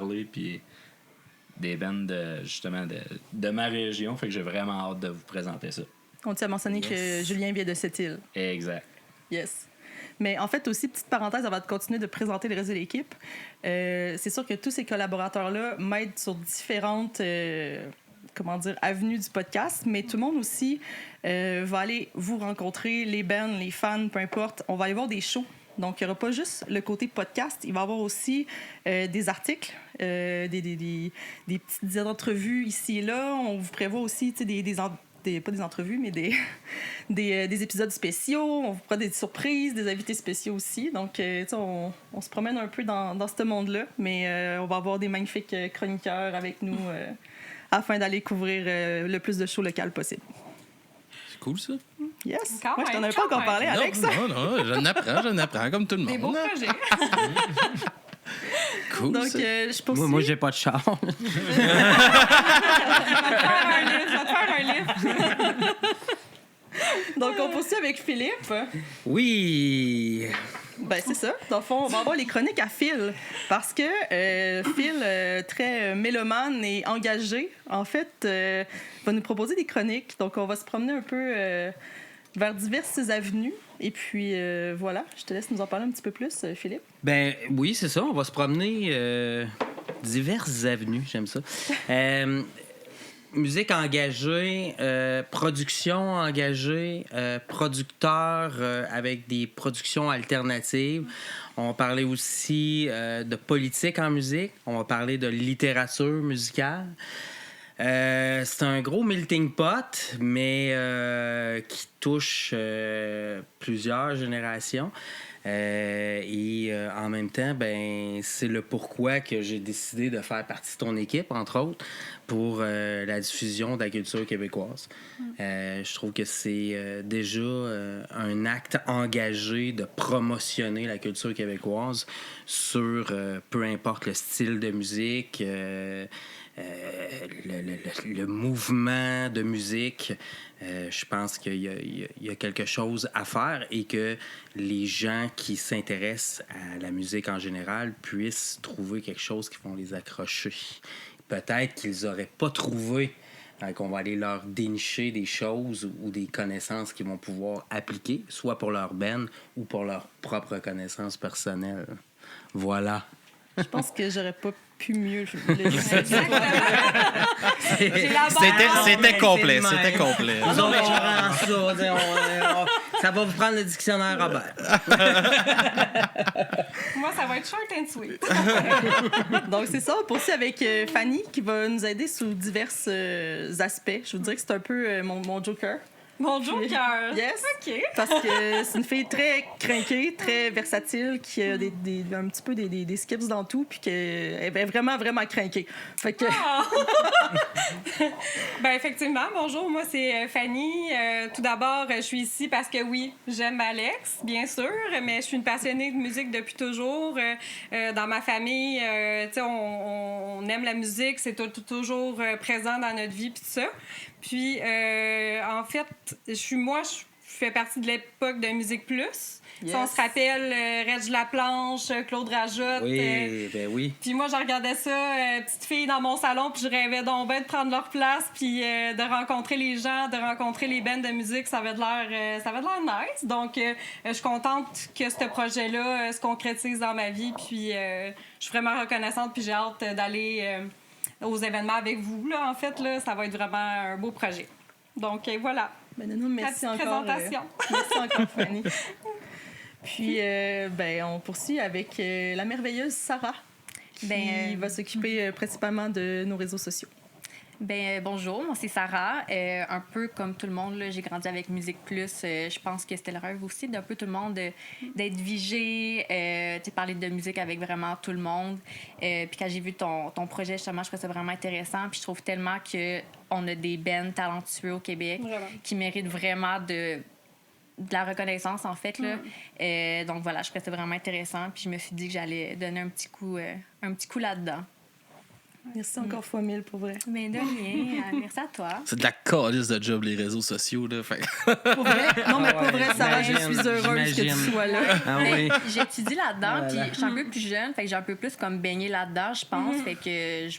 parler, puis des bands justement de ma région. Fait que j'ai vraiment hâte de vous présenter ça. On t'a mentionné que Julien vient de cette île. Exact. Yes. Mais en fait, aussi, petite parenthèse avant de continuer de présenter le reste de l'équipe, c'est sûr que tous ces collaborateurs-là m'aident sur différentes avenues du podcast, mais tout le monde aussi va aller vous rencontrer, les bands, les fans, peu importe. On va aller voir des shows. Donc, il n'y aura pas juste le côté podcast, il va y avoir aussi des articles, des petites entrevues ici et là. On vous prévoit aussi pas des entrevues, mais des épisodes spéciaux. On vous fera des surprises, des invités spéciaux aussi. Donc, on se promène un peu dans ce monde-là, mais on va avoir des magnifiques chroniqueurs avec nous afin d'aller couvrir le plus de shows locales possible. C'est cool, ça. Yes! Moi, je t'en avais pas encore parlé, Alex. Non, j'en apprends comme tout le monde. Des beaux projets. Cool, donc, je poursuis. Moi, j'ai pas de char. Je vais te faire un livre. Donc, on poursuit avec Philippe. Oui. Ben, c'est ça. Dans le fond, on va avoir les chroniques à Phil. Parce que Phil, très mélomane et engagé, en fait, va nous proposer des chroniques. Donc, on va se promener un peu vers diverses avenues. Et puis, voilà, je te laisse nous en parler un petit peu plus, Philippe. Ben oui, c'est ça. On va se promener diverses avenues. J'aime ça. Musique engagée, production engagée, producteur avec des productions alternatives. On va parler aussi de politique en musique. On va parler de littérature musicale. C'est un gros melting pot, mais qui touche plusieurs générations. Et en même temps, ben, c'est le pourquoi que j'ai décidé de faire partie de ton équipe, entre autres, pour la diffusion de la culture québécoise. Je trouve que c'est déjà un acte engagé de promotionner la culture québécoise sur peu importe le style de musique, le mouvement de musique. Je pense qu'il y a quelque chose à faire et que les gens qui s'intéressent à la musique en général puissent trouver quelque chose qui vont les accrocher. Peut-être qu'ils n'auraient pas trouvé, qu'on va aller leur dénicher des choses ou des connaissances qu'ils vont pouvoir appliquer, soit pour leur band ou pour leur propre connaissance personnelle. Voilà. Je pense que j'aurais pas pu mieux. C'était complet, c'était complet. Nous autres, on rend ça. Ça va vous prendre le dictionnaire, Robert. Moi, ça va être short and sweet. Donc, c'est ça. On poursuit avec Fanny qui va nous aider sous divers aspects. Je vous dirais que c'est un peu mon joker. Mon joker. Yes. OK. Parce que c'est une fille très crinquée, très versatile, qui a un petit peu des skips dans tout, puis qu'elle est vraiment, vraiment crinquée. Fait que... Ben effectivement, bonjour, moi c'est Fanny. Tout d'abord, je suis ici parce que oui, j'aime Alex, bien sûr, mais je suis une passionnée de musique depuis toujours. Dans ma famille, tu sais, on aime la musique, c'est toujours présent dans notre vie, puis tout ça. Puis, en fait, je fais partie de l'époque de Musique Plus. Yes. Si on se rappelle, Reg Laplanche, Claude Rajotte. Oui, ben oui. Puis moi, je regardais ça, petite fille dans mon salon, puis je rêvais donc bien de prendre leur place, puis de rencontrer les gens, de rencontrer les bands de musique. Ça avait de l'air nice. Donc, je suis contente que ce projet-là se concrétise dans ma vie. Puis, je suis vraiment reconnaissante, puis j'ai hâte d'aller aux événements avec vous. Là, en fait, là, ça va être vraiment un beau projet. Donc, voilà. Ben, non, merci encore. Présentation. Merci encore, Fanny. Puis, on poursuit avec la merveilleuse Sarah, qui va s'occuper principalement de nos réseaux sociaux. Bonjour, moi c'est Sarah. Un peu comme tout le monde, là, j'ai grandi avec Musique Plus. Je pense que c'était le rêve aussi d'un peu tout le monde d'être vigé, parler de musique avec vraiment tout le monde. Puis quand j'ai vu ton projet, justement, je trouvais ça vraiment intéressant. Puis je trouve tellement qu'on a des bands talentueux au Québec qui méritent vraiment de la reconnaissance, en fait. Là. Donc voilà, je trouvais ça vraiment intéressant. Puis je me suis dit que j'allais donner un petit coup là-dedans. Merci encore fois 1000 pour vrai. Mais de rien. Merci à toi. C'est de la calice de job, les réseaux sociaux. Là. Fait... Pour vrai? Non, mais pour vrai, Sarah, je j'imagine, suis heureuse que tu j'imagine. sois là. Ah Mais oui. j'étudie là-dedans, Voilà. puis je suis un peu plus jeune, fait que j'ai un peu plus comme baigné là-dedans, je pense, fait que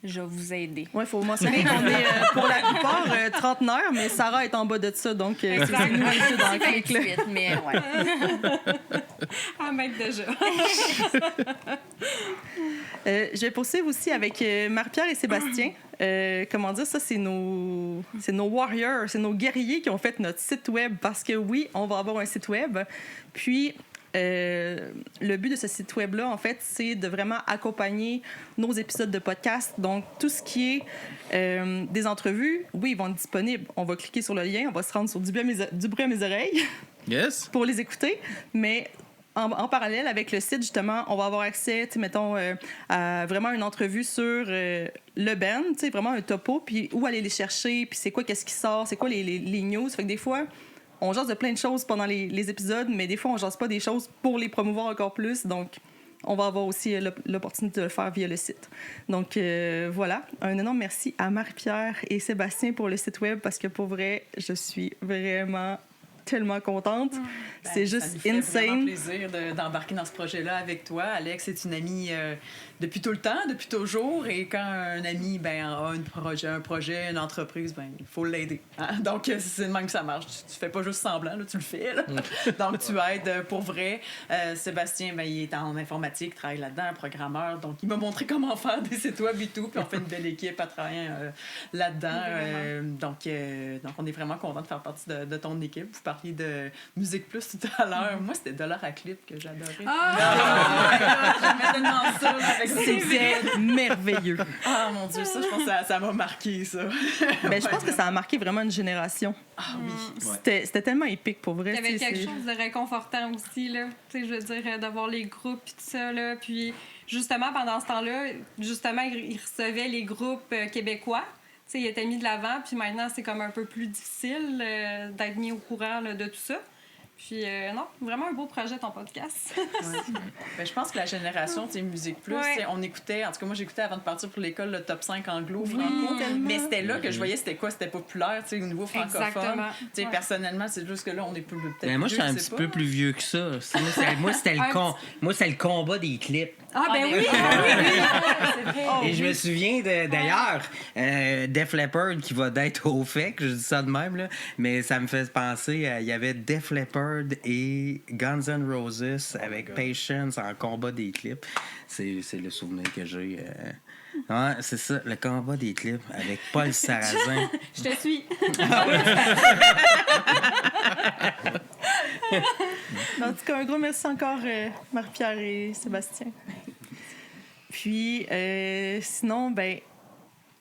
je vais vous aider. Oui, il faut mentionner qu'on est pour la plupart trentenaires, mais Sarah est en bas de ça, donc c'est nous les deux dans le clic, là. 28, mais ouais. Ah, même déjà. Je vais poursuivre aussi avec Marie-Pierre et Sébastien. Comment dire, ça, c'est nos warriors, c'est nos guerriers qui ont fait notre site web parce que oui, on va avoir un site web. Puis, le but de ce site web-là, en fait, c'est de vraiment accompagner nos épisodes de podcast. Donc, tout ce qui est des entrevues, oui, ils vont être disponibles. On va cliquer sur le lien, on va se rendre sur du bruit à mes oreilles Yes? pour les écouter. Mais en parallèle avec le site, justement, on va avoir accès, mettons, à vraiment une entrevue sur le band, vraiment un topo, puis où aller les chercher, puis c'est quoi, qu'est-ce qui sort, c'est quoi les news. Fait que des fois, on jase de plein de choses pendant les épisodes, mais des fois, on jase pas des choses pour les promouvoir encore plus. Donc, on va avoir aussi l'opportunité de le faire via le site. Donc, voilà. Un énorme merci à Marie-Pierre et Sébastien pour le site web parce que pour vrai, je suis vraiment tellement contente. C'est juste ça nous fait vraiment insane. plaisir d'embarquer dans ce projet-là avec toi. Alex est une amie depuis tout le temps, depuis toujours. Et quand un ami a un projet, une entreprise, il faut l'aider. Hein? Donc, c'est de même que ça marche. Tu fais pas juste semblant, là, tu le fais. Là. Donc, tu aides pour vrai. Sébastien, il est en informatique, travaille là-dedans, programmeur. Donc, il m'a montré comment faire des sites web et tout. Puis, on fait une belle équipe à travailler là-dedans. Donc, on est vraiment content de faire partie de ton équipe. Vous parliez de Musique Plus tout à l'heure. Moi, c'était Dollar à Clip que j'adorais. J'aimais tellement ça. C'était merveilleux. Ah, mon Dieu, ça, je pense que ça m'a marqué, ça. Ben, je pense que ça a marqué vraiment une génération. Ah oui. C'était tellement épique, pour vrai. Il y avait tu sais, quelque c'est- chose de réconfortant aussi, là. Tu sais, je veux dire, d'avoir les groupes et tout ça, là. Puis, justement, pendant ce temps-là, justement, ils recevaient les groupes québécois. Tu sais, ils étaient mis de l'avant, puis maintenant, c'est comme un peu plus difficile d'être mis au courant là, de tout ça. Puis, non, vraiment un beau projet, ton podcast. Je pense que la génération, tu sais, Musique Plus, Ouais. tu sais, on écoutait, en tout cas, moi, j'écoutais avant de partir pour l'école le top 5 anglo-franco. tellement. Mais c'était là que je voyais c'était quoi, c'était populaire, tu sais, au niveau francophone. Exactement. Tu sais, Ouais. personnellement, c'est juste que là, on est plus peut-être. Ben, moi, je suis vieux, un je sais petit pas. peu plus vieux que ça. Moi, c'était le combat des clips. Ah, ben oui! Et je me souviens d'ailleurs, Def Leppard qui va d'être au fait, que je dis ça de même, là, mais ça me fait penser, il y avait Def Leppard et Guns N' Roses avec Patience en combat des clips. C'est le souvenir que j'ai. Ouais, c'est ça, le combat des clips avec Paul Sarrazin. Je te suis. En tout cas, un gros merci encore, Marie-Pierre et Sébastien. Puis, sinon,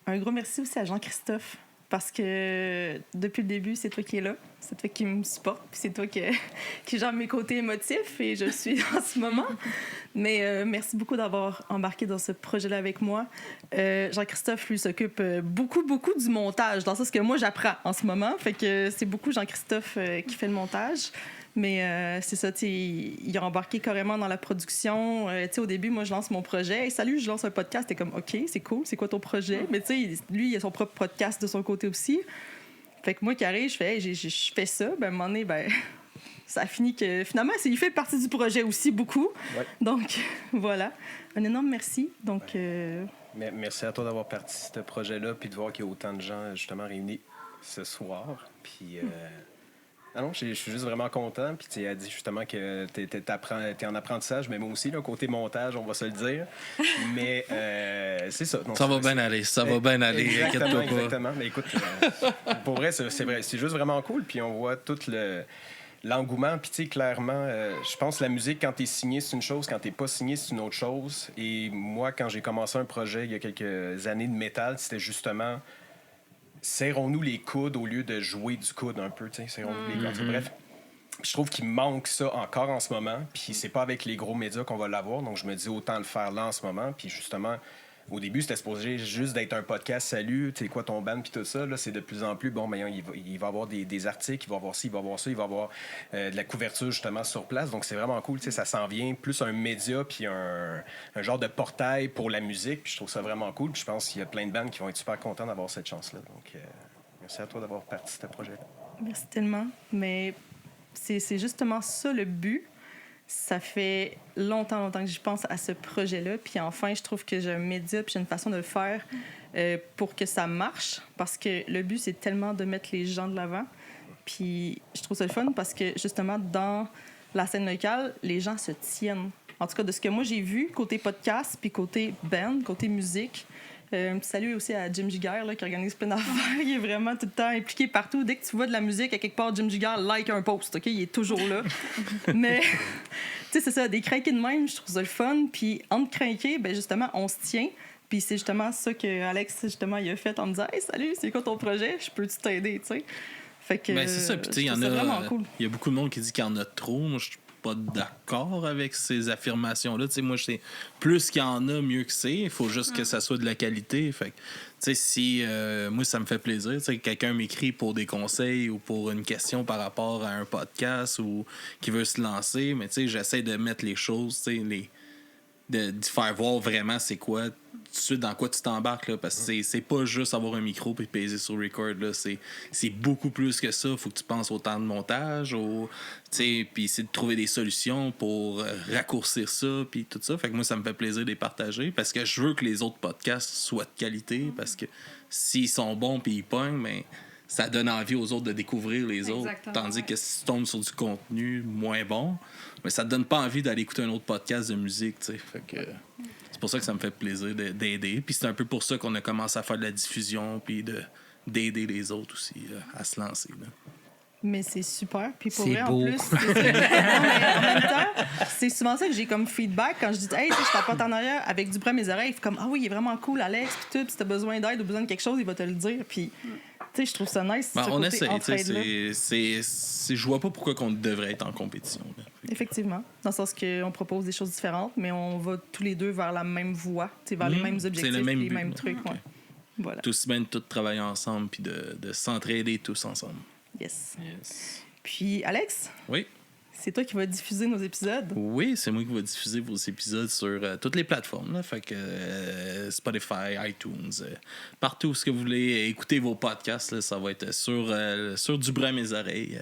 un gros merci aussi à Jean-Christophe, parce que depuis le début, c'est toi qui es là, c'est toi qui me supporte, puis c'est toi qui gère mes côtés émotifs, et je suis en ce moment. Mais merci beaucoup d'avoir embarqué dans ce projet-là avec moi. Jean-Christophe, lui, s'occupe beaucoup du montage, dans le sens que moi, j'apprends en ce moment, fait que c'est beaucoup Jean-Christophe qui fait le montage. Mais c'est ça, il a embarqué carrément dans la production. Au début, moi, je lance mon projet. Hey, salut, je lance un podcast. T'es comme, OK, c'est cool, c'est quoi ton projet? Mais tu sais, lui, il a son propre podcast de son côté aussi. Fait que moi qui arrive, je fais, hey, je fais ça. À un moment donné, ça a fini que finalement, il fait partie du projet aussi beaucoup. Ouais. Donc, voilà. Un énorme merci. Donc, Merci à toi d'avoir parti de ce projet-là, puis de voir qu'il y a autant de gens justement réunis ce soir. Puis, non, je suis juste vraiment content. Puis tu as dit justement que t'es en apprentissage, mais moi aussi, là, côté montage, on va se le dire. Mais c'est ça. Donc, Ça va bien aller, ça va bien aller, Exactement, inquiète-toi pas. exactement. Mais écoute, pour vrai, c'est vrai, c'est juste vraiment cool. Puis on voit tout l'engouement. Puis tu sais, clairement, je pense que la musique, quand t'es signé, c'est une chose. Quand t'es pas signé, c'est une autre chose. Et moi, quand j'ai commencé un projet il y a quelques années de métal, c'était justement... serrons-nous les coudes au lieu de jouer du coude un peu, tu sais, serrons-nous les coudes. Bref, je trouve qu'il manque ça encore en ce moment, puis c'est pas avec les gros médias qu'on va l'avoir, donc je me dis autant le faire là en ce moment, puis justement, Au début, c'était supposé juste d'être un podcast, salut, tu sais quoi ton band, puis tout ça. Là, c'est de plus en plus, bon, ben, il va y avoir des articles, il va y avoir ci, il va y avoir ça, il va y avoir de la couverture justement sur place. Donc, c'est vraiment cool, tu sais, ça s'en vient plus un média, puis un genre de portail pour la musique. Puis je trouve ça vraiment cool. Puis je pense qu'il y a plein de bands qui vont être super contents d'avoir cette chance-là. Donc, merci à toi d'avoir participé à ce projet-là. Merci tellement. Mais c'est justement ça le but. Ça fait longtemps que j'y pense à ce projet-là. Puis enfin, je trouve que j'ai un média puis j'ai une façon de le faire pour que ça marche. Parce que le but, c'est tellement de mettre les gens de l'avant. Puis je trouve ça le fun parce que justement, dans la scène locale, les gens se tiennent. En tout cas, de ce que moi j'ai vu, côté podcast puis côté band, côté musique. Un petit salut aussi à Jim Giguère là, qui organise plein d'affaires. Il est vraiment tout le temps impliqué partout. Dès que tu vois de la musique, à quelque part, Jim Giguère like un post. OK? Il est toujours là. Mais, tu sais, c'est ça, des craqués de même, je trouve ça le fun. Puis, entre craqués, ben justement, on se tient. Puis, c'est justement ça que Alex, justement, il a fait en me disant hey, salut, c'est quoi ton projet? Je peux-tu t'aider? Tu sais? Fait que. Ben, c'est ça. Puis, tu sais, il y en a. Cool. Il y a beaucoup de monde qui dit qu'il y en a trop. Moi, je suis pas d'accord avec ces affirmations-là. Tu sais, moi, c'est plus qu'il y en a, mieux que c'est. Il faut juste que ça soit de la qualité. Fait que, tu sais, si moi, ça me fait plaisir, tu sais, quelqu'un m'écrit pour des conseils ou pour une question par rapport à un podcast ou qui veut se lancer, mais tu sais, j'essaie de mettre les choses, tu sais, de faire voir vraiment c'est quoi, tout de suite dans quoi tu t'embarques, là, parce que c'est pas juste avoir un micro puis peser sur record, là, c'est beaucoup plus que ça. Faut que tu penses au temps de montage, puis c'est de trouver des solutions pour raccourcir ça puis tout ça. Fait que moi, ça me fait plaisir de les partager parce que je veux que les autres podcasts soient de qualité, parce que s'ils sont bons puis ils pognent, mais ça donne envie aux autres de découvrir les autres. Tandis que si tu tombes sur du contenu moins bon, mais ça te donne pas envie d'aller écouter un autre podcast de musique, tu sais. Fait que c'est pour ça que ça me fait plaisir d'aider. Puis c'est un peu pour ça qu'on a commencé à faire de la diffusion puis d'aider les autres aussi à se lancer, là. Mais c'est super. Puis pour C'est vrai, beau. en plus, non, mais en même temps, c'est souvent ça que j'ai comme feedback quand je dis hey, je tape en arrière avec du bras à mes oreilles. Comme ah oui, il est vraiment cool, Alex. Puis tout, puis si t'as besoin d'aide ou besoin de quelque chose, il va te le dire. Puis tu sais, je trouve ça nice. Ben, ce on côté essaie. entraide-là. Je vois pas pourquoi on devrait être en compétition, là. Effectivement. Dans le sens qu'on propose des choses différentes, mais on va tous les deux vers la même voie, vers les mêmes objectifs, le même les but, mêmes là. trucs. Ouais. Voilà. Tout aussi bien de tout travailler ensemble puis de s'entraider tous ensemble. Yes. Puis, Alex, Oui. c'est toi qui vas diffuser nos épisodes. Oui, c'est moi qui vais diffuser vos épisodes sur toutes les plateformes. Là. Fait que Spotify, iTunes, partout où ce que vous voulez écouter vos podcasts, là, ça va être sur Du bras à mes oreilles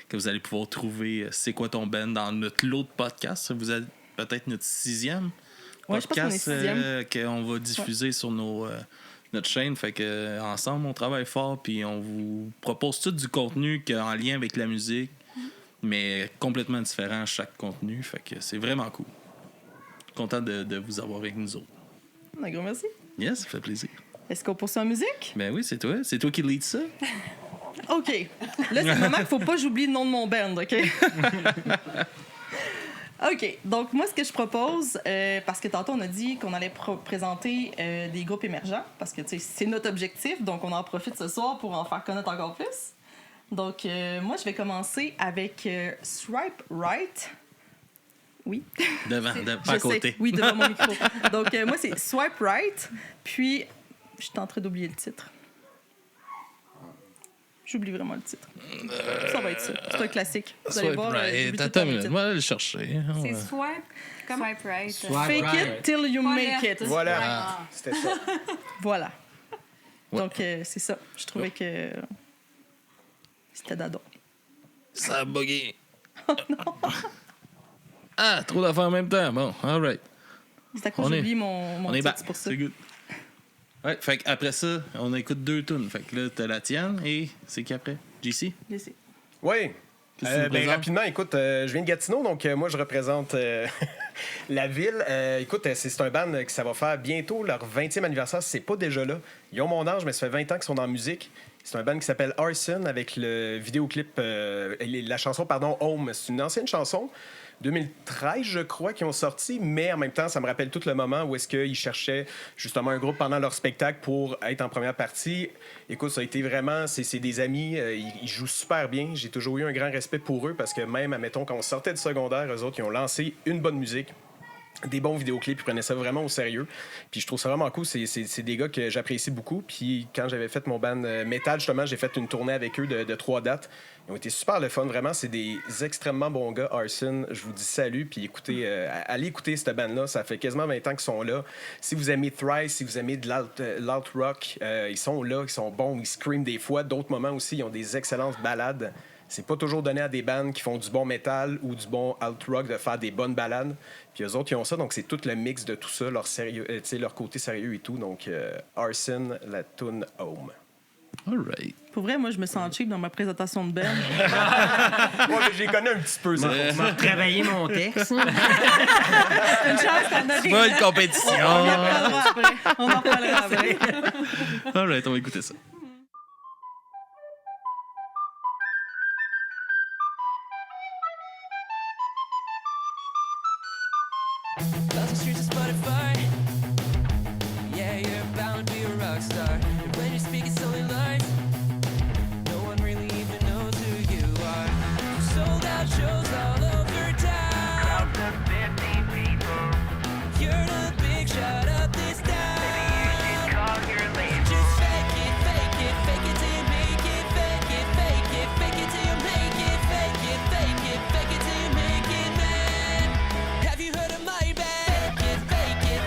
que vous allez pouvoir trouver C'est quoi ton band dans l'autre podcast. Vous êtes peut-être notre 6e Ouais, je pense qu'on est podcast 6e. qu'on va diffuser sur notre chaîne. Fait que ensemble, on travaille fort puis on vous propose tout du contenu qui est en lien avec la musique, mais complètement différent chaque contenu. Fait que c'est vraiment cool. Content de vous avoir avec nous autres. Un gros merci. Yes, ça fait plaisir. Est-ce qu'on poursuit en musique? Ben oui, c'est toi. C'est toi qui lead ça. OK. Là, c'est le moment qu'il faut pas que j'oublie le nom de mon band, OK? OK. Donc, moi, ce que je propose, parce que tantôt, on a dit qu'on allait présenter des groupes émergents, parce que, tu sais, c'est notre objectif, donc on en profite ce soir pour en faire connaître encore plus. Donc, moi, je vais commencer avec Swipe Right. Oui. Pas à côté. Sais. Oui, devant mon micro. Donc, moi, c'est Swipe Right. Puis, je suis en train d'oublier le titre. J'oublie vraiment le titre. Ça va être ça. C'est un classique. Vous allez voir. j'oublie tout le temps Attends une le minute. titre. Moi, aller le chercher. C'est swipe. Comment? Swipe right. Fake it till you make it. Voilà, c'était ça. Voilà. Donc, c'est ça. Je trouvais que c'était d'adon. Ça a bugué. Ah, trop d'affaires en même temps. Bon, all right. C'est à cause On que est- j'oublie mon On est titre, back. c'est pour ça. C'est good. Ouais, fait qu'après ça, on écoute 2 tunes. Fait que là, t'as la tienne et c'est qui après? JC? Laissez. Oui. Qu'est-ce que tu nous présentes? Rapidement, écoute, je viens de Gatineau, donc moi, je représente la ville. Écoute, c'est un band que ça va faire bientôt leur 20e anniversaire. C'est pas déjà là. Ils ont mon âge, mais ça fait 20 ans qu'ils sont dans la musique. C'est un band qui s'appelle Arson avec le vidéoclip, la chanson, pardon, Home. C'est une ancienne chanson. 2013, je crois, qu'ils ont sorti, mais en même temps, ça me rappelle tout le moment où est-ce qu'ils cherchaient justement un groupe pendant leur spectacle pour être en première partie. Écoute, ça a été vraiment... C'est des amis, ils jouent super bien. J'ai toujours eu un grand respect pour eux parce que même, admettons, quand on sortait du secondaire, eux autres, ils ont lancé une bonne musique. des bons vidéoclips, ils prenaient ça vraiment au sérieux. Puis je trouve ça vraiment cool. C'est des gars que j'apprécie beaucoup. Puis quand j'avais fait mon band métal, justement, j'ai fait une tournée avec eux de 3 dates. Ils ont été super le fun, vraiment. C'est des extrêmement bons gars. Arson, je vous dis salut. Puis écoutez, allez écouter cette band-là. Ça fait quasiment 20 ans qu'ils sont là. Si vous aimez Thrice, si vous aimez de l'alt rock, ils sont là, ils sont bons. Ils screament des fois. D'autres moments aussi, ils ont des excellentes ballades. C'est pas toujours donné à des bandes qui font du bon métal ou du bon alt rock de faire des bonnes ballades. Puis eux autres, ils ont ça, donc c'est tout le mix de tout ça, leur sérieux, leur côté sérieux et tout. Donc Arson, la tune Home. All right. Pour vrai, moi, je me sens cheap dans ma présentation de Ben. Ouais, mais j'ai connu un petit peu, ça. On va retravailler mon texte. Une chance qu'on a Pas une compétition. On en reparlera après. All right, on va écouter ça. Lost the streets of Spotify. Yeah, you're bound to be a rock star. And when you speak, it's only lies. No one really even knows who you are. You sold out shows all over town. Crowds of 50 people. You're the big shot of this town. Maybe you should call your label. Just fake it till you make it. Fake it till you make it. Fake it till you make it, man. Have you heard of my band? Fake it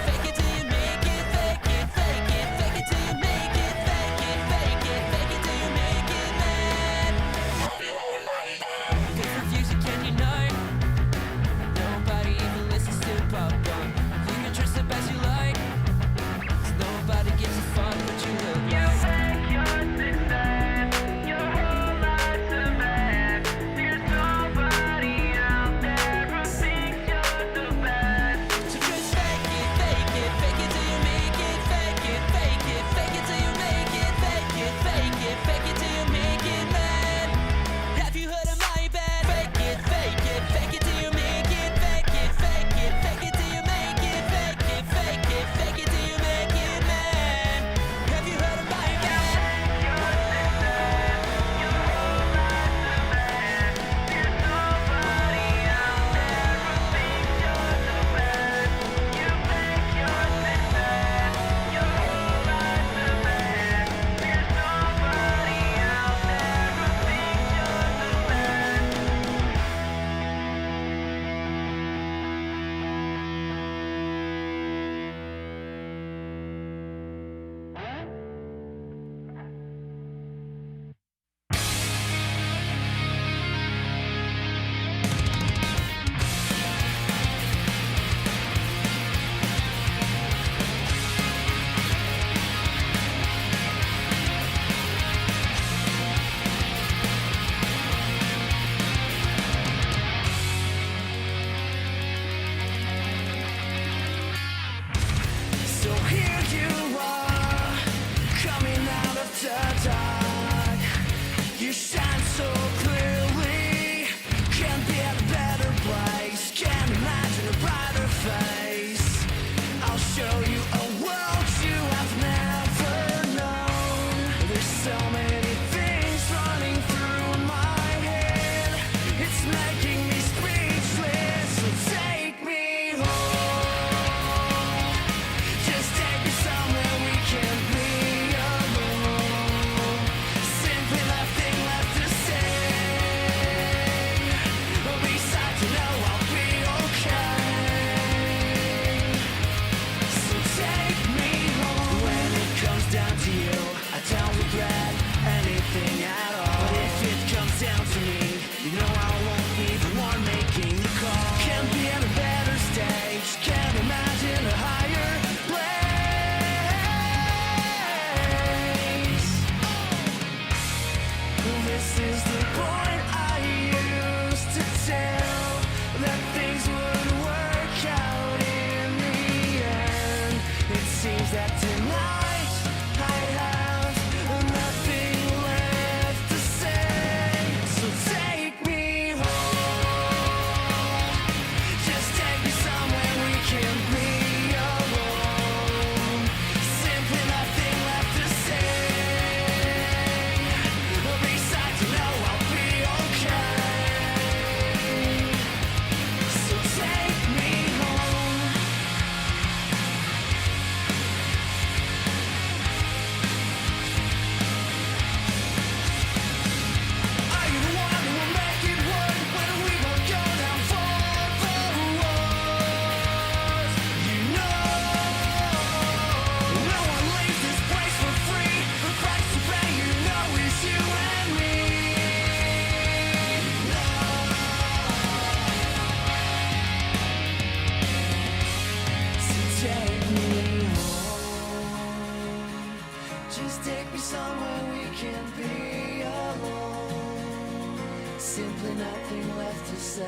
somewhere we can be alone. Simply nothing left to say.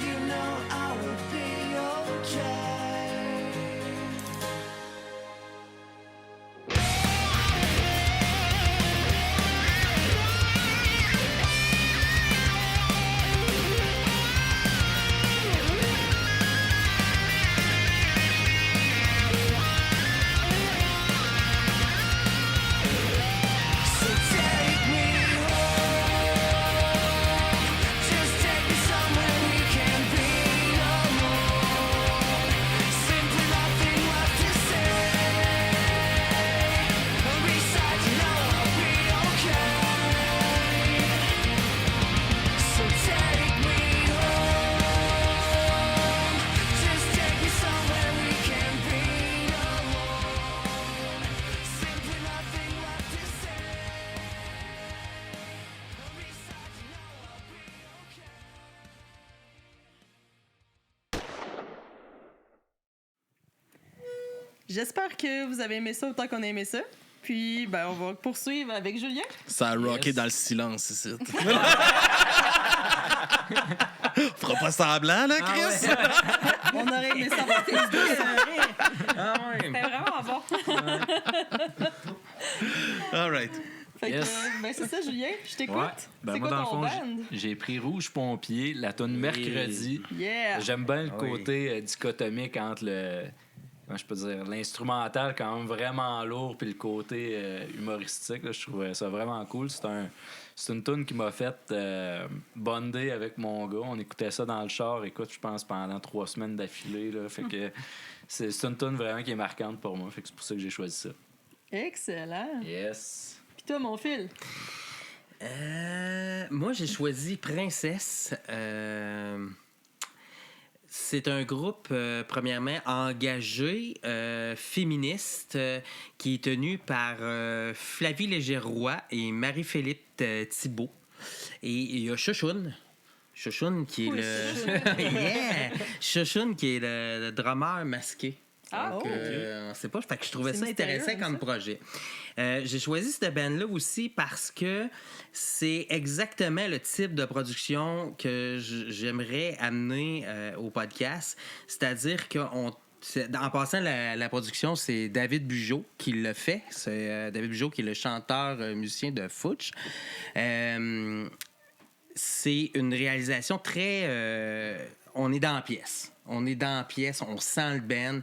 You know I will be okay. So take me home. Just take me somewhere we can be alone. Simply nothing left to say. Besides, you know I'll be okay. So take me home. Just take me somewhere we can be alone. Simply nothing left to say. Besides, you know I'll be okay. J'espère que vous avez aimé ça autant qu'on a aimé ça. Puis, ben, on va poursuivre avec Julien. Ça a rocké Yes. dans le silence ici. Fera pas semblant, là, Chris? On aurait aimé ça avoir tes idées. Ah ouais. C'était vraiment bon. All right. Fait que, Yes. ben, c'est ça, Julien. Je t'écoute. Ouais. Ben, c'est moi, quoi dans le ton fond, band? j'ai pris Rouge Pompier, la tune mercredi. Yeah. J'aime bien le Ah oui. côté dichotomique entre comment je peux dire, l'instrumental quand même vraiment lourd puis le côté humoristique. Là, je trouvais ça vraiment cool. C'est une tune qui m'a fait bonder avec mon gars. On écoutait ça dans le char, écoute, je pense pendant 3 semaines d'affilée. Là. Fait que c'est une tune vraiment qui est marquante pour moi. Fait que c'est pour ça que j'ai choisi ça. Excellent. Yes. Puis toi, mon fil. Moi, j'ai choisi Princesse. C'est un groupe, premièrement, engagé, féministe, qui est tenu par Flavie Léger-Roy et Marie-Philippe Thibault. Et il y a Chouchoune. Chouchoune qui est yeah! Chouchoune qui est le drummer masqué. Ah, Donc, oh, on sait pas. Fait que je trouvais C'est ça mystérieux, intéressant comme ça. projet. J'ai choisi cette band-là aussi parce que c'est exactement le type de production que j'aimerais amener au podcast. C'est-à-dire en passant, la production, c'est David Bugeaud qui l'a fait. C'est David Bugeaud qui est le chanteur musicien de Fouch. C'est une réalisation très... on est dans la pièce. On est dans la pièce, on sent le band.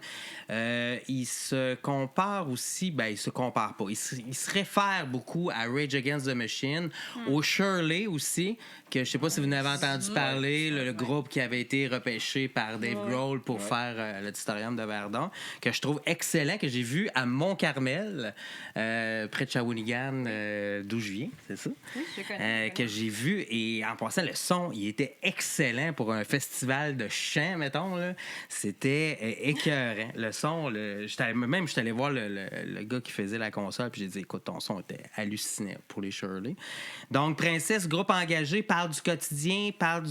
Il se compare aussi, ben il se compare pas. Il se réfère beaucoup à Rage Against the Machine, au Shirley aussi, que je sais pas si vous en avez entendu parler, le groupe qui avait été repêché par Dave Grohl pour faire l'auditorium de Verdun, que je trouve excellent, que j'ai vu à Mont-Carmel, près de Shawinigan, d'où je viens, c'est ça? Oui, je connais. Que j'ai vu, et en passant, le son, il était excellent pour un festival de chant, mettons, là. C'était écœurant. Le son, je suis allé voir le gars qui faisait la console, puis j'ai dit, écoute, ton son était hallucinant pour les Shirley. Donc, Princesse, groupe engagé, parle du quotidien, parle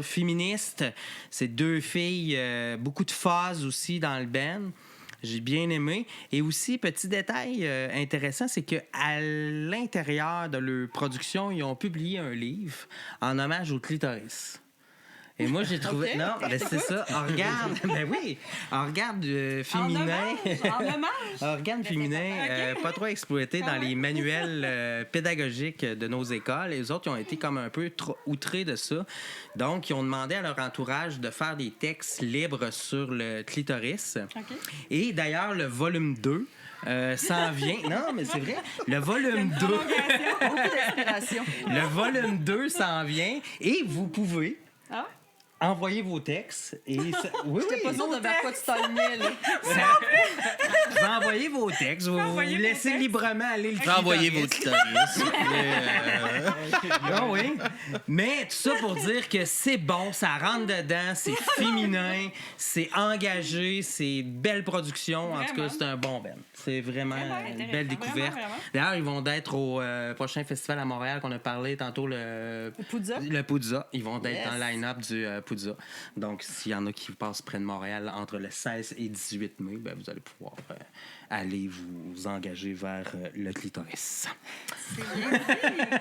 féministe. C'est 2 filles, beaucoup de phase aussi dans le band. J'ai bien aimé. Et aussi, petit détail intéressant, c'est qu'à l'intérieur de leur production, ils ont publié un livre en hommage au clitoris. Et moi, j'ai trouvé... Ok. Non, ben c'est ça. On regarde... Ben oui. On regarde féminin... En hommage. Un organe féminin Ok. pas trop exploité dans les manuels pédagogiques de nos écoles. Les autres, ils ont été comme un peu outrés de ça. Donc, ils ont demandé à leur entourage de faire des textes libres sur le clitoris. OK. Et d'ailleurs, le volume 2 s'en vient. Non, mais c'est vrai. Le volume 2... Beaucoup d'inspiration. Le volume 2 s'en vient. Et vous pouvez... Ah. envoyer vos textes. Et ça... Oui, J'étais pas sûre de vers quoi tu t'enlignais, là. Vous envoyez vos textes, vous envoyer vos laissez textes. librement aller le Envoyez vos clitoris. clitoris. s'il vous plaît. Ah oui. Mais tout ça pour dire que c'est bon, ça rentre dedans, c'est féminin, c'est engagé, c'est belle production. En tout cas, Vraiment. c'est un bon band. C'est vraiment Vraiment une intéressant. belle découverte. Vraiment, vraiment. D'ailleurs, ils vont être au prochain festival à Montréal qu'on a parlé tantôt, le Poudza. le Poudza. Ils vont être Yes. dans le line-up du Lollapalooza. Donc, s'il y en a qui passent près de Montréal entre le 16 et 18 mai, ben, vous allez pouvoir aller vous engager vers le clitoris.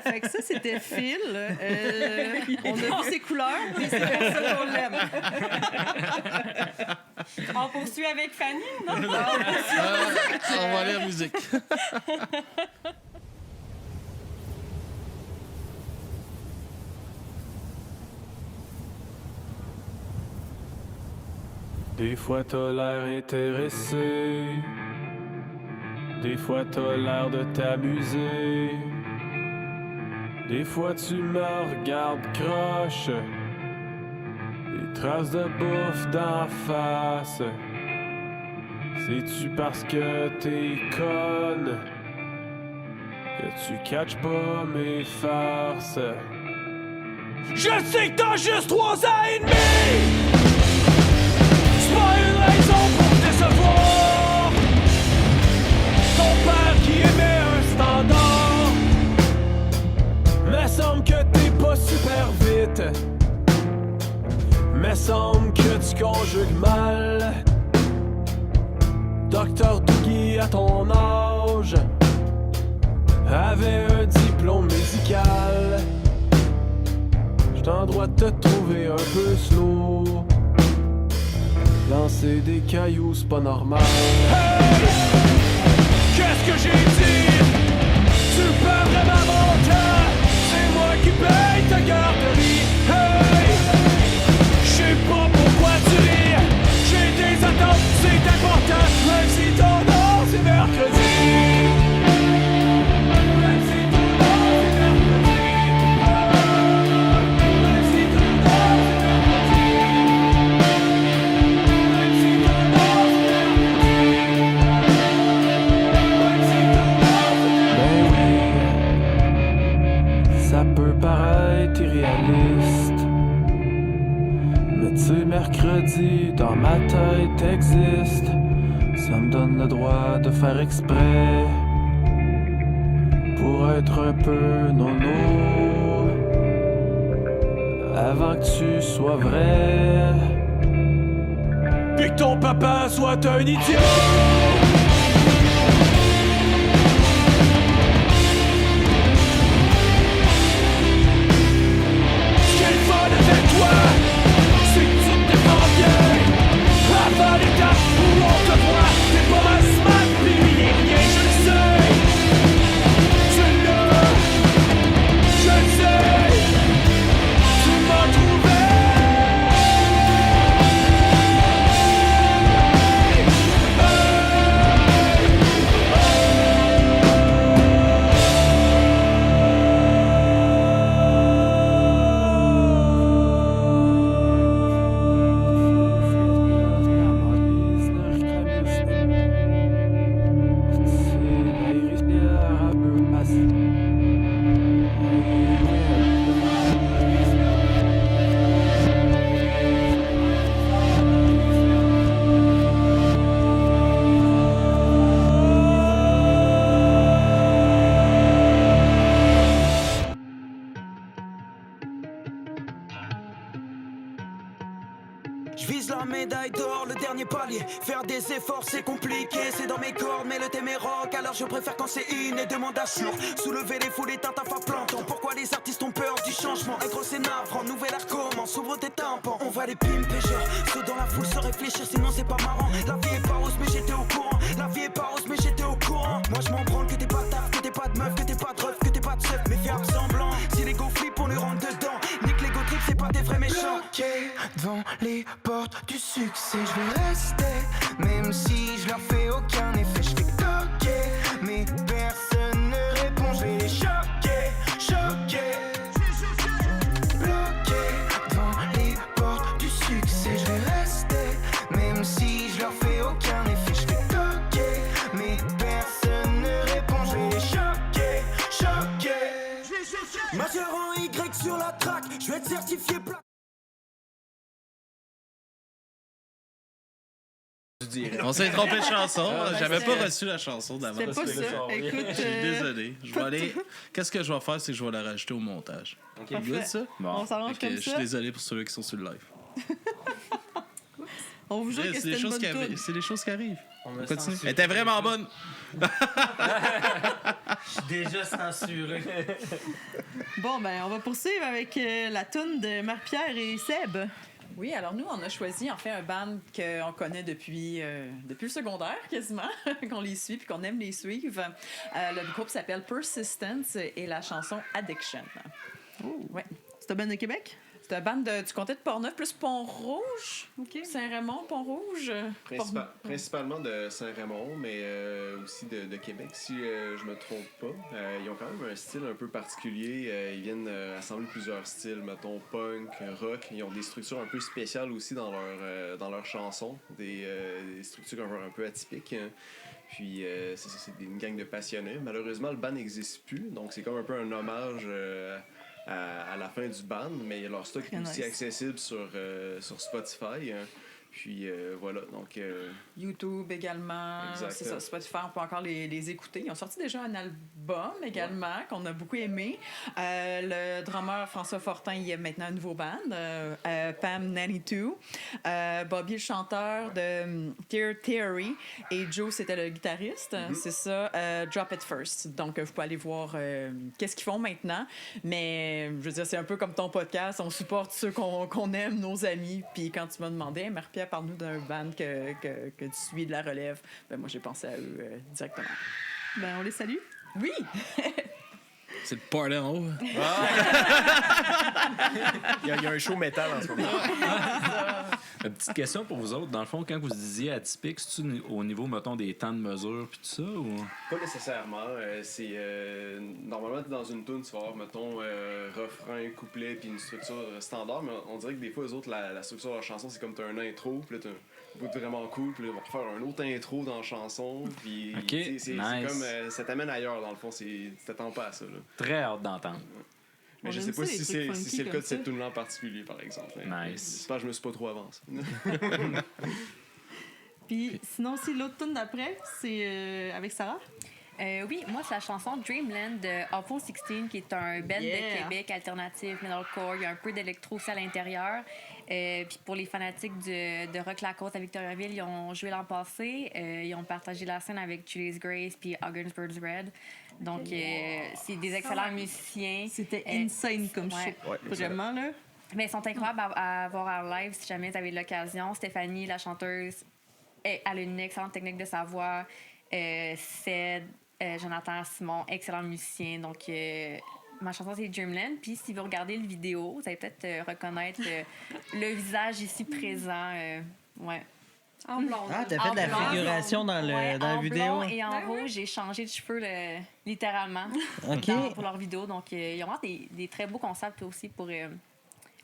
Fait que ça, c'était Phil. On a vu ses couleurs, mais c'est pour ça qu'on l'aime. On poursuit avec Fanny, non? On va aller à la musique. Des fois t'as l'air intéressé, des fois t'as l'air de t'amuser, des fois tu me regardes croche, des traces de bouffe d'en face. C'est-tu parce que t'es conne que tu catches pas mes farces? Je sais que t'as juste 3 ans et demi! C'est pas une raison pour te décevoir. Ton père qui aimait un standard, me semble que t'es pas super vite, me semble que tu conjugues mal. Docteur Dougie à ton âge avait un diplôme médical. J't'ai en droit de te trouver un peu slow. Lancer des cailloux, c'est pas normal. Hey! Qu'est-ce que j'ai dit? Tu perds vraiment mon temps. C'est moi qui paye ta garderie. Hey! J'sais pas pourquoi tu ris. J'ai des attentes, c'est important. Même si ton nom c'est mercredi. Même si ton nom c'est mercredi. Même si ton nom c'est mercredi. Ça peut paraître irréaliste, mais tu sais, mercredi dans ma tête existe. Ça me donne le droit de faire exprès pour être un peu nono avant que tu sois vrai, puis que ton papa soit un idiot. C'est que tu te défends bien avant l'étape où on te voit. T'es pas mal smart, puis lui est rien, je le sais. Tu l'as, je le sais. Tu m'as trouvé. médaille d'or, le dernier palier. Faire des efforts c'est compliqué, c'est dans mes cordes, mais le thème est rock. Alors je préfère quand c'est in et demande assure. Soulever les foules éteintes à plantant. Pourquoi les artistes ont peur du changement? Être c'est navrant, nouvel art commence, ouvre tes tympans. On va les pimper, genre, ceux dans la foule se réfléchir, sinon c'est pas marrant. La vie est pas rose mais j'étais au courant. La vie est pas rose mais j'étais au courant. Moi je m'en branle que t'es pas taf, que t'es pas de meuf, que t'es pas de ref, que t'es pas de chef. Mais fais semblant, si les go flip on les rentre dedans. Nique les go trip, c'est pas des vrais méchants. Bloqué devant les portes du succès, je vais rester. Même si je leur fais aucun effet, je fais toquer. Mais personne ne répond, je vais les choquer, choquer. Bloqué devant les portes du succès, je vais rester. Même si je leur fais aucun effet, je fais toquer. Mais personne ne répond, je vais les choquer, choquer. Majeur en Y sur la track, je vais être certifié plat. On s'est trompé de chanson. J'avais pas reçu la chanson d'avant. C'est pas ça. Écoute, je suis désolé. Je vais aller. Qu'est-ce que je vais faire, c'est que je vais la rajouter au montage. Parfait. Good, ça? On s'arrange comme Je suis ça. désolé pour ceux qui sont sur le live. On vous jure que c'était une bonne toune. C'est des choses qui arrivent. On me Continue. censure. Elle était vraiment bonne. Je suis déjà censuré. Bon, ben, on va poursuivre avec la toune de Marie-Pierre et Seb. Oui, alors nous, on a choisi en fait un band qu'on connaît depuis le secondaire quasiment, qu'on les suit puis qu'on aime les suivre. Le groupe s'appelle Persistence et la chanson Addiction. Oh. Ouais. C'est un band de Québec? C'est un band du comté de Portneuf, plus Pont-Rouge. Saint-Raymond, Pont-Rouge. Principalement de Saint-Raymond, mais aussi de Québec, si je me trompe pas. Ils ont quand même un style un peu particulier. Ils viennent assembler plusieurs styles, mettons punk, rock. Ils ont des structures un peu spéciales aussi dans leurs chansons, des structures un peu atypiques. Puis c'est une gang de passionnés. Malheureusement, le band n'existe plus, donc c'est comme un peu un hommage à la fin du band, mais leur stock est aussi accessible sur Spotify. Puis voilà, donc... YouTube également. Exactement. C'est ça, Spotify, on peut encore les écouter. Ils ont sorti déjà un album également qu'on a beaucoup aimé. Le drummer François Fortin, il y a maintenant un nouveau band, Pam 92. Bobby, le chanteur de Tear Theory. Et Joe, c'était le guitariste. C'est ça, Drop It First. Donc, vous pouvez aller voir qu'est-ce qu'ils font maintenant. Mais, je veux dire, c'est un peu comme ton podcast. On supporte ceux qu'on aime, nos amis. Puis quand tu m'as demandé, hey, Marie-Pierre, parle-nous d'un band que tu suis de la relève. Ben, moi, j'ai pensé à eux directement. Ben, on les salue. Oui! C'est le party en haut. Il y a un show métal en ce moment. Une petite question pour vous autres. Dans le fond, quand vous disiez atypique, c'est-tu au niveau, mettons, des temps de mesure puis tout ça? Ou... Pas nécessairement. Normalement, dans une tune, tu vas avoir, mettons, refrain, couplet, puis une structure standard, mais on dirait que des fois, eux autres, la structure de leur chanson, c'est comme t'as un intro, puis là, t'as un bout vraiment cool, puis là, ils vont faire un autre intro dans la chanson, puis c'est comme... ça t'amène ailleurs, dans le fond. Tu t'attends pas à ça, là. Très hâte d'entendre. Mais je sais pas si c'est le cas de cette tune-là en particulier, par exemple. Nice. J'espère que je me suis pas trop avancé. Puis sinon aussi, l'autre tune d'après, c'est avec Sarah? Oui, moi, c'est la chanson Dreamland de Awful 16, qui est un band de Québec alternatif, metalcore. Il y a un peu d'électro aussi à l'intérieur. Puis pour les fanatiques de Rock La Côte à Victoriaville, ils ont joué l'an passé. Ils ont partagé la scène avec Julius Grace puis Ogdensburg's Red. Donc, c'est des excellents musiciens. C'était insane comme show. Ouais, vraiment, là. Mais ils sont incroyables à voir en live si jamais vous avez l'occasion. Stéphanie, la chanteuse, elle a une excellente technique de sa voix. C'est Jonathan Simon, excellent musicien. Donc, ma chanson, c'est Dreamland. Puis, si vous regardez le vidéo, vous allez peut-être reconnaître le visage ici présent. Ouais. En blonde. Ah, t'as fait de la figuration dans la vidéo. En blond et en rouge, j'ai changé de cheveux littéralement pour leur vidéo. Donc, ils ont des très beaux concepts aussi pour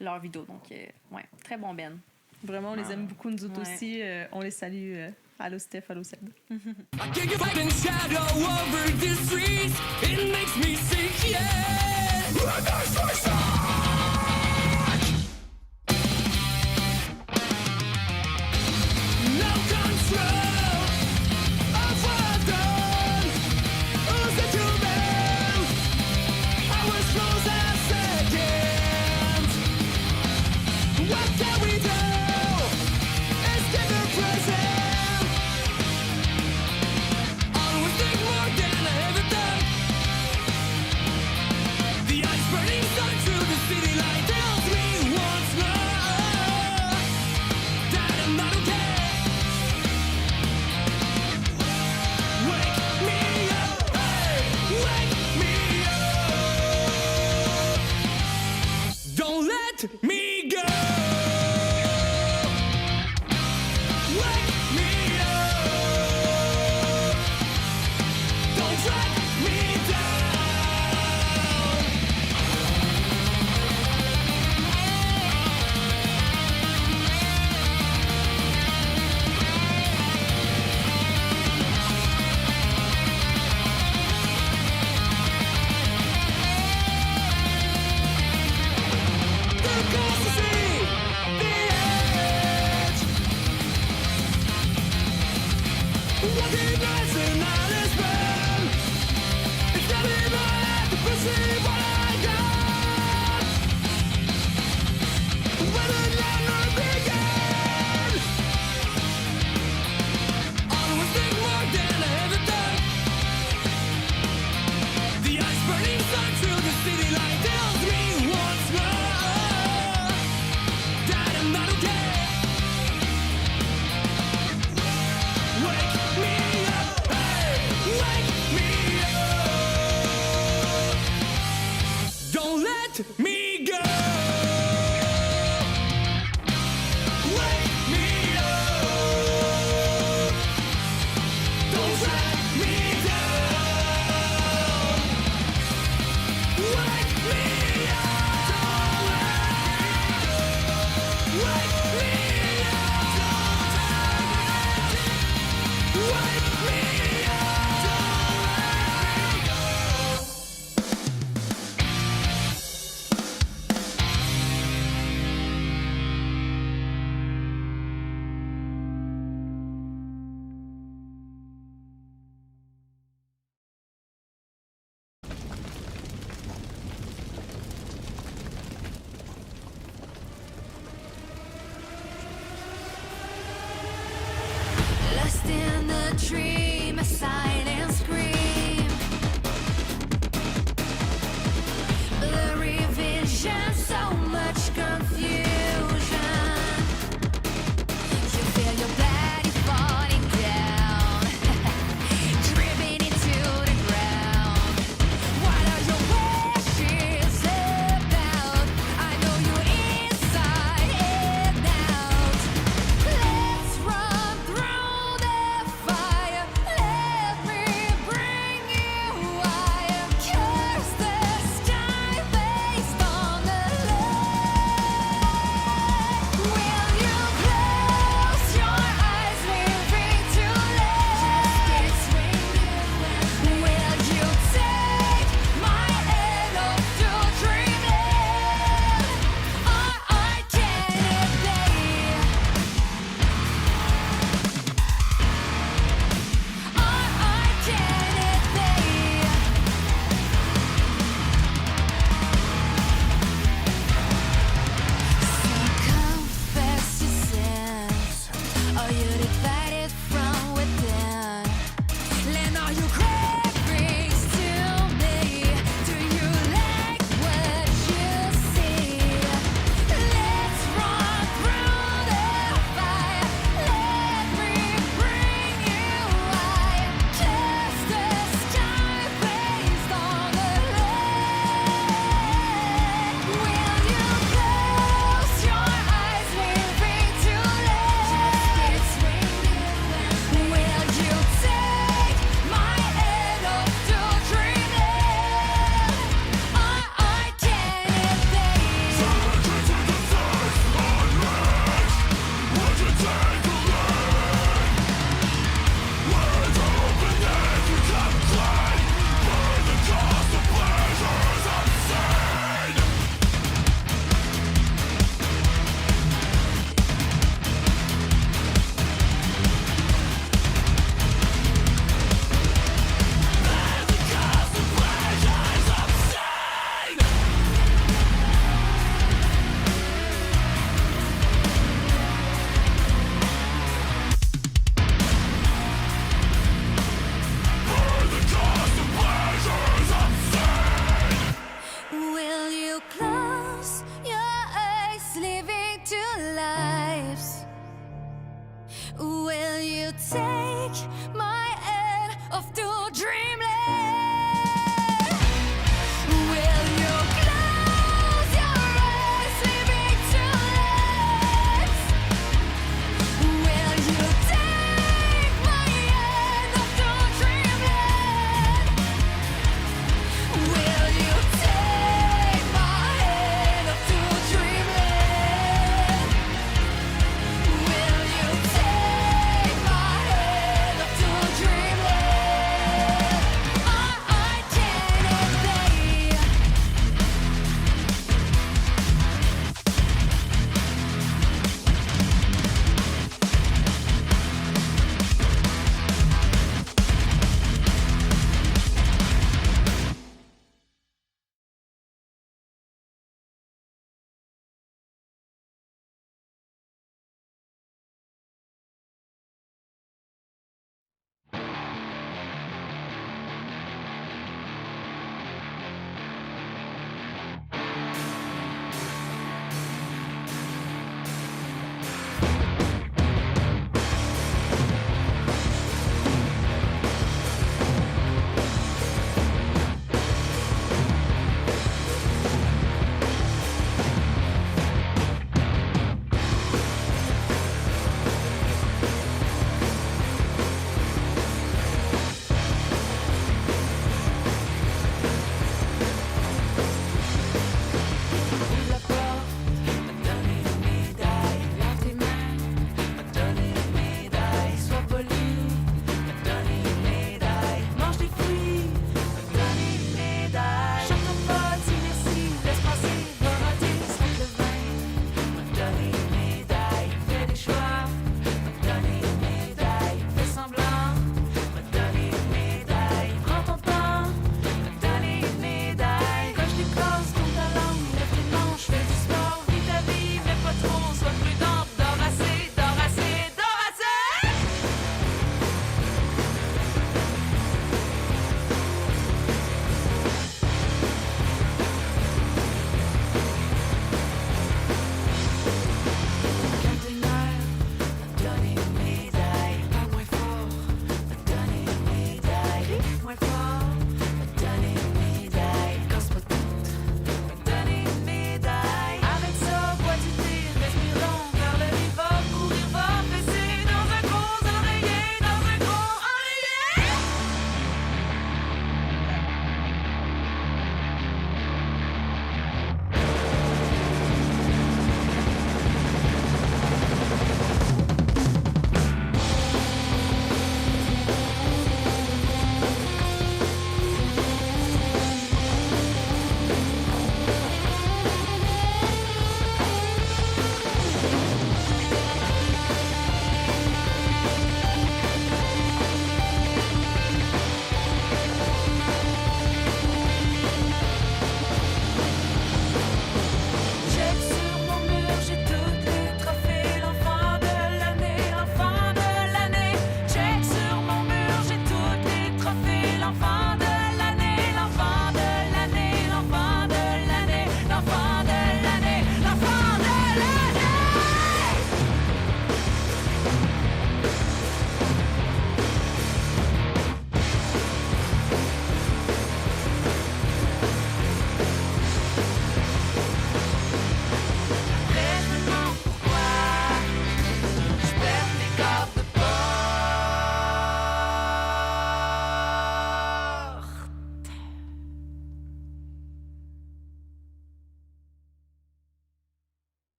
leur vidéo. Donc, ouais, très bon Ben. Vraiment, on les aime beaucoup, nous autres aussi. On les salue. Allô Steph, allô Seb. I kick a fucking shadow over the streets. It makes me sick, yeah. No control of what I've done. Who's it to them? I was close as seconds. What can we do? Escape the present. Always think more than I ever done. The ice burning sun through the city light tells me once more that I'm not okay. Wake me up, hey, wake me up. Don't let me go. Wake me up. Don't drag me down. Across the sea, dream, a silent scream. Blurry vision, so much confusion. You feel your body falling down, driven into the ground. What are your wishes about? I know you're inside and out. Let's run through the fire.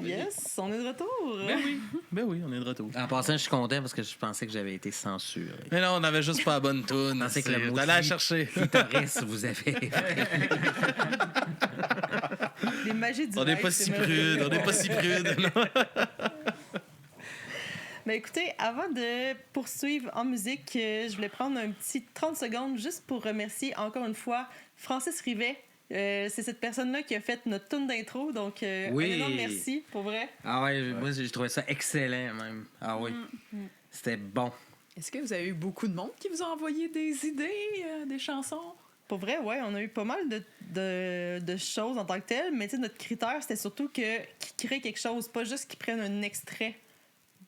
Yes, on est de retour. Ben oui, on est de retour. En passant, je suis content parce que je pensais que j'avais été censuré. Mais non, on n'avait juste pas la bonne toune. Je pensais que le mot T'allais la chercher. clitoris vous avez... Les magies du On n'est live, pas c'est si merveilleux. prude, on n'est pas si prude. non. Mais écoutez, avant de poursuivre en musique, je voulais prendre un petit 30 secondes juste pour remercier encore une fois Francis Rivet. C'est cette personne-là qui a fait notre tune d'intro, donc Oui. un énorme merci, pour vrai. Ah ouais, moi, j'ai trouvé ça excellent, même. Ah oui. C'était bon. Est-ce que vous avez eu beaucoup de monde qui vous a envoyé des idées, des chansons? Pour vrai, ouais, on a eu pas mal de choses en tant que telles, mais tu sais, notre critère, c'était surtout qu'ils créent quelque chose, pas juste qu'ils prennent un extrait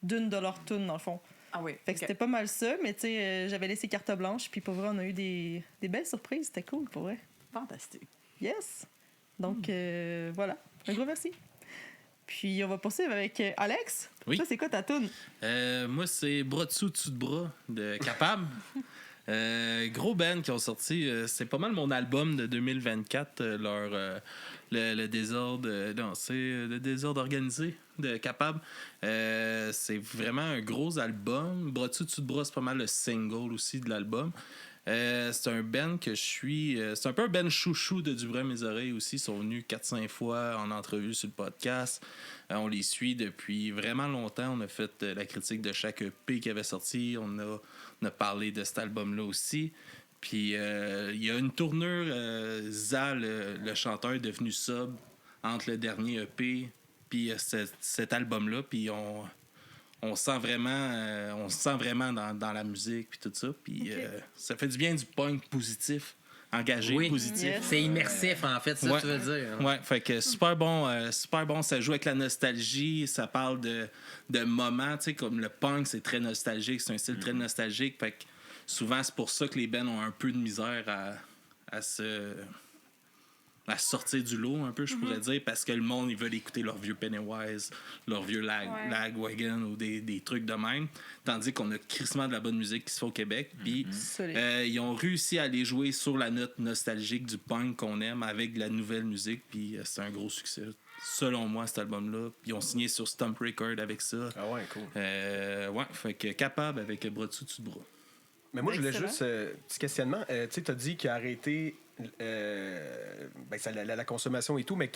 d'une de leurs tunes, dans le fond. Ah oui. Fait que c'était pas mal ça, mais tu sais, j'avais laissé carte blanche, puis pour vrai, on a eu des belles surprises, c'était cool, pour vrai. Fantastique. Yes! Donc, voilà, un gros merci. Puis, on va poursuivre avec Alex. Oui. Toi, c'est quoi ta tune? Moi, c'est Bras dessous, dessous de bras de Capable. Gros band qui ont sorti. C'est pas mal mon album de 2024. Le désordre. Non, c'est le désordre organisé de Capable. C'est vraiment un gros album. Bras dessous, dessous de bras, c'est pas mal le single aussi de l'album. C'est un band que je suis. C'est un peu un band chouchou de Du bruit à mes oreilles aussi. Ils sont venus 4-5 fois en entrevue sur le podcast. On les suit depuis vraiment longtemps. On a fait la critique de chaque EP qui avait sorti. On a parlé de cet album-là aussi. Puis il y a une tournure. Za, le chanteur, est devenu sub entre le dernier EP puis cet album-là. Puis on sent vraiment dans la musique puis tout ça. Puis ça fait du bien, du punk positif, engagé, Oui. positif. Yes. C'est immersif, en fait, ça Ouais. tu veux dire. Ouais, fait que super bon. Ça joue avec la nostalgie. Ça parle de moments, tu sais, comme le punk, c'est très nostalgique. C'est un style très nostalgique. Fait que souvent, c'est pour ça que les bands ont un peu de misère à sortir du lot, un peu, je pourrais dire, parce que le monde, ils veulent écouter leur vieux Pennywise, leur vieux Lagwagon ou des trucs de même. Tandis qu'on a crissement de la bonne musique qui se fait au Québec. Puis Solide. ils ont réussi à aller jouer sur la note nostalgique du punk qu'on aime avec de la nouvelle musique. Puis c'est un gros succès. Selon moi, cet album-là. Puis ils ont signé sur Stump Record avec ça. Ah ouais, cool. Ouais, fait que Capable avec Bras dessous, dessous de bras. Mais moi, je voulais Excellent. juste, petit questionnement. Tu sais, tu as dit qu'il a arrêté la consommation et tout, mais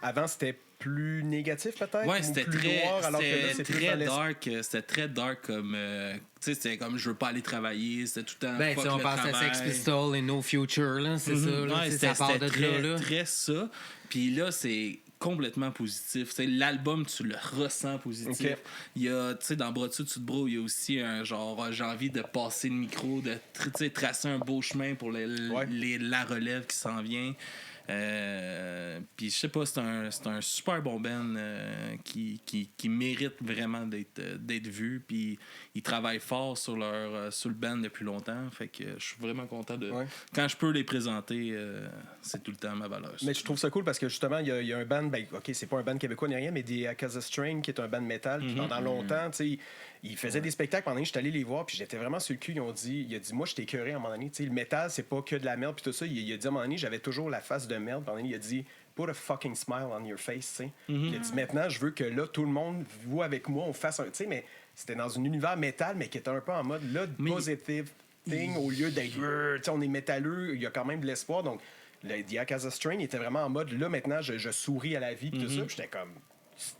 avant, c'était plus négatif peut-être? Ouais, ou c'était plus très, noir, alors que là, c'est plus dans dark. C'était très dark comme. Tu sais, c'était comme je veux pas aller travailler. C'était tout le temps. Ben, fuck tu sais, on le pense à travail. Sex Pistols et No Future, là, c'est ça. Là, Ouais, tu sais, ça part de c'était là. là. très ça. Puis là, c'est complètement positif. T'sais, l'album, tu le ressens positif. Ok. Il y a, tu sais, dans Bras dessous, dessous de bras, il y a aussi un genre, j'ai envie de passer le micro, de tracer un beau chemin pour la relève qui s'en vient. Puis je sais pas, c'est un super bon band qui mérite vraiment d'être vu. Puis ils travaillent fort sur le band depuis longtemps. Fait que je suis vraiment content de. Ouais. Quand je peux les présenter, c'est tout le temps ma valeur. Mais je trouve ça cool parce que justement, il y a un band, ben, OK, c'est pas un band québécois ni rien, mais des Akaza Strain, qui est un band metal, qui pendant longtemps, tu sais, ils faisaient des spectacles. Pendant que j'étais allé les voir, puis j'étais vraiment sur le cul. Il a dit, moi, j'étais écœuré à un moment donné. Tu sais, le métal, c'est pas que de la merde, puis tout ça. Il a dit à un moment donné, j'avais toujours la face de merde. Pendant il a dit, put a fucking smile on your face, tu sais. Il a dit, maintenant, je veux que là, tout le monde voit avec moi, on fasse un. Tu sais, mais c'était dans un univers métal, mais qui était un peu en mode, là, positive thing, au lieu d'être, tu sais, on est métalleux, il y a quand même de l'espoir. Donc, le The Akaza Strain, il était vraiment en mode, là, maintenant, je souris à la vie, puis tout ça. Puis j'étais comme,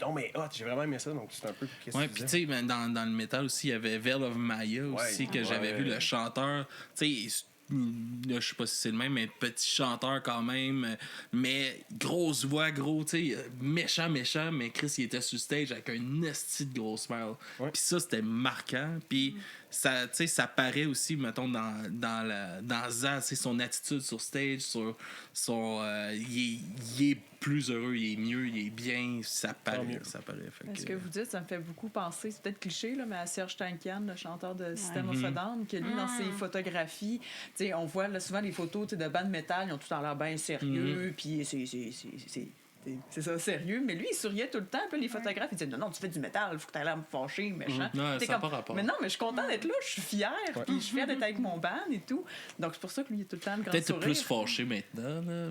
non, mais hot, j'ai vraiment aimé ça. Donc, c'est un peu. Ouais, puis tu sais, dans le métal aussi, il y avait Veil of Maya aussi, que j'avais vu, le chanteur. Tu sais, là, je sais pas si c'est le même, mais petit chanteur quand même, mais grosse voix, gros, tu sais, méchant, mais Chris, il était sur stage avec un esti de gros smile. Puis ça, c'était marquant. Puis ça, tu sais, ça paraît aussi, mettons, dans Zaz, c'est son attitude sur stage, il est plus heureux, il est mieux, il est bien, ça paraît. Fait Ce que vous dites, ça me fait beaucoup penser, c'est peut-être cliché, là, mais à Serge Tankian, le chanteur de System of a Down, que lui, dans ses photographies, tu sais, on voit là, souvent les photos de bandes métal, ils ont tout en l'air bien sérieux, puis c'est ça, sérieux. Mais lui, il souriait tout le temps. Puis les photographes, ils disaient non, tu fais du métal, il faut que tu aies l'air fâché, méchant. Ouais, T'es ça n'a pas rapport. Mais non, mais je suis content d'être là, je suis fière. Puis je suis fière d'être avec mon band et tout. Donc c'est pour ça que lui, il a tout le temps le grand peut-être sourire. plus fâché maintenant. Là.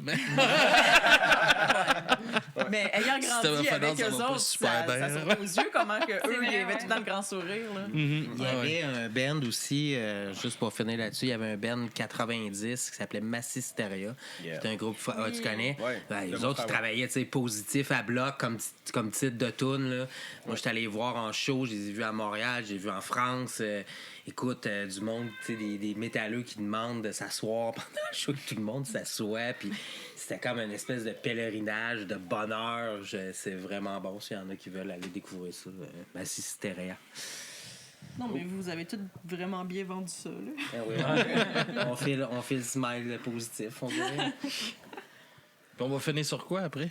Mais Mais ayant grandi avec eux autres, ça saute aux yeux comment que eux, ils avaient tout le temps le grand sourire. Là. Il y avait un band aussi, juste pour finir là-dessus, il y avait un band 90 qui s'appelait Massisteria. C'était un groupe, tu connais? Les autres, ils travaillaient positif à bloc comme titre de tune. Là. Moi, j'étais allé voir en show, je les ai vus à Montréal, j'ai vu en France. Écoute, du monde, des métalleux qui demandent de s'asseoir pendant le show, que tout le monde s'assoit. Puis c'était comme une espèce de pèlerinage, de bonheur. C'est vraiment bon s'il y en a qui veulent aller découvrir ça. Massisteria. Non, mais vous avez tous vraiment bien vendu ça, là. Oui, on fait le smile positif, on dirait. Puis on va finir sur quoi après?